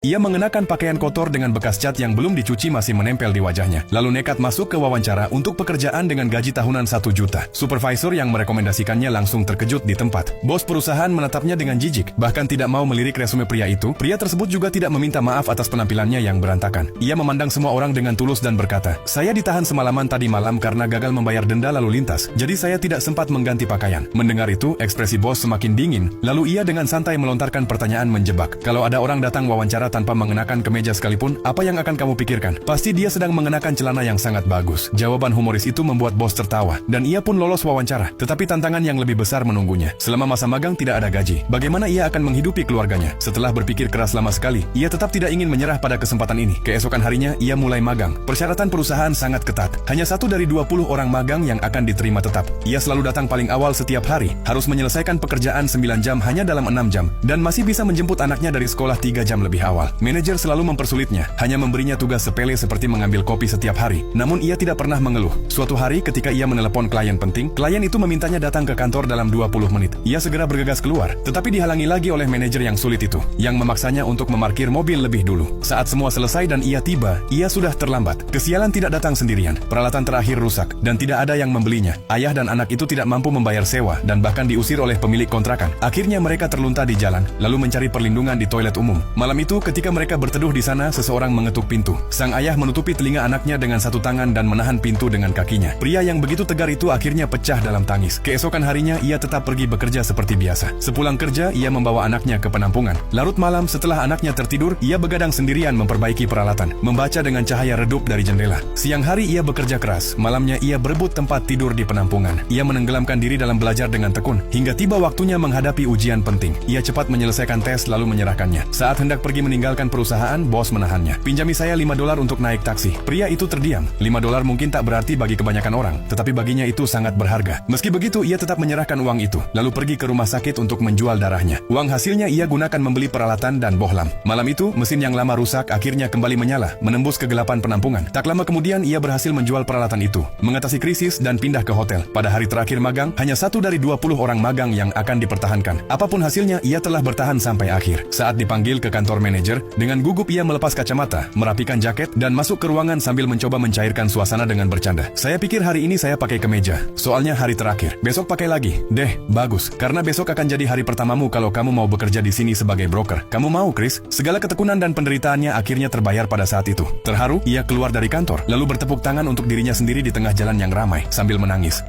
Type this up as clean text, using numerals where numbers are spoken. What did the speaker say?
Ia mengenakan pakaian kotor dengan bekas cat yang belum dicuci masih menempel di wajahnya. Lalu nekat masuk ke wawancara untuk pekerjaan dengan gaji tahunan 1 juta. Supervisor yang merekomendasikannya langsung terkejut di tempat. Bos perusahaan menatapnya dengan jijik, bahkan tidak mau melirik resume pria itu. Pria tersebut juga tidak meminta maaf atas penampilannya yang berantakan. Ia memandang semua orang dengan tulus dan berkata, "Saya ditahan semalaman tadi malam karena gagal membayar denda lalu lintas, jadi saya tidak sempat mengganti pakaian." Mendengar itu, ekspresi bos semakin dingin, lalu ia dengan santai melontarkan pertanyaan menjebak. "Kalau ada orang datang wawancara tanpa mengenakan kemeja sekalipun, apa yang akan kamu pikirkan? Pasti dia sedang mengenakan celana yang sangat bagus." Jawaban humoris itu membuat bos tertawa, dan ia pun lolos wawancara. Tetapi tantangan yang lebih besar menunggunya. Selama masa magang tidak ada gaji. Bagaimana ia akan menghidupi keluarganya? Setelah berpikir keras lama sekali, ia tetap tidak ingin menyerah pada kesempatan ini. Keesokan harinya, ia mulai magang. Persyaratan perusahaan sangat ketat. Hanya 1 dari 20 orang magang yang akan diterima tetap. Ia selalu datang paling awal setiap hari, harus menyelesaikan pekerjaan 9 jam hanya dalam 6 jam, dan masih bisa menjemput anaknya dari sekolah 3 jam lebih awal. Manajer selalu mempersulitnya, hanya memberinya tugas sepele seperti mengambil kopi setiap hari. Namun ia tidak pernah mengeluh. Suatu hari ketika ia menelepon klien penting, klien itu memintanya datang ke kantor dalam 20 menit. Ia segera bergegas keluar, tetapi dihalangi lagi oleh manajer yang sulit itu, yang memaksanya untuk memarkir mobil lebih dulu. Saat semua selesai dan ia tiba, ia sudah terlambat. Kesialan tidak datang sendirian. Peralatan terakhir rusak, dan tidak ada yang membelinya. Ayah dan anak itu tidak mampu membayar sewa, dan bahkan diusir oleh pemilik kontrakan. Akhirnya mereka terlunta di jalan, lalu mencari perlindungan di toilet umum. Malam itu ketika mereka berteduh di sana, seseorang mengetuk pintu. Sang ayah menutupi telinga anaknya dengan satu tangan dan menahan pintu dengan kakinya. Pria yang begitu tegar itu akhirnya pecah dalam tangis. Keesokan harinya, ia tetap pergi bekerja seperti biasa. Sepulang kerja, ia membawa anaknya ke penampungan. Larut malam setelah anaknya tertidur, ia begadang sendirian memperbaiki peralatan, membaca dengan cahaya redup dari jendela. Siang hari ia bekerja keras, malamnya ia berebut tempat tidur di penampungan. Ia menenggelamkan diri dalam belajar dengan tekun, hingga tiba waktunya menghadapi ujian penting. Ia cepat menyelesaikan tes lalu menyerahkannya. Saat hendak pergi meninggalkan perusahaan, bos menahannya. "Pinjami saya $5 untuk naik taksi." Pria itu terdiam. $5 mungkin tak berarti bagi kebanyakan orang, tetapi baginya itu sangat berharga. Meski begitu, ia tetap menyerahkan uang itu, lalu pergi ke rumah sakit untuk menjual darahnya. Uang hasilnya ia gunakan membeli peralatan dan bohlam. Malam itu, mesin yang lama rusak akhirnya kembali menyala, menembus kegelapan penampungan. Tak lama kemudian, ia berhasil menjual peralatan itu, mengatasi krisis dan pindah ke hotel. Pada hari terakhir magang, hanya 1 dari 20 orang magang yang akan dipertahankan. Apapun hasilnya, ia telah bertahan sampai akhir. Saat dipanggil ke kantor manajer, dengan gugup ia melepas kacamata, merapikan jaket, dan masuk ke ruangan sambil mencoba mencairkan suasana dengan bercanda. "Saya pikir hari ini saya pakai kemeja, soalnya hari terakhir. Besok pakai lagi." "Deh, bagus, karena besok akan jadi hari pertamamu kalau kamu mau bekerja di sini sebagai broker. Kamu mau, Chris?" Segala ketekunan dan penderitaannya akhirnya terbayar pada saat itu. Terharu, ia keluar dari kantor, lalu bertepuk tangan untuk dirinya sendiri di tengah jalan yang ramai, sambil menangis.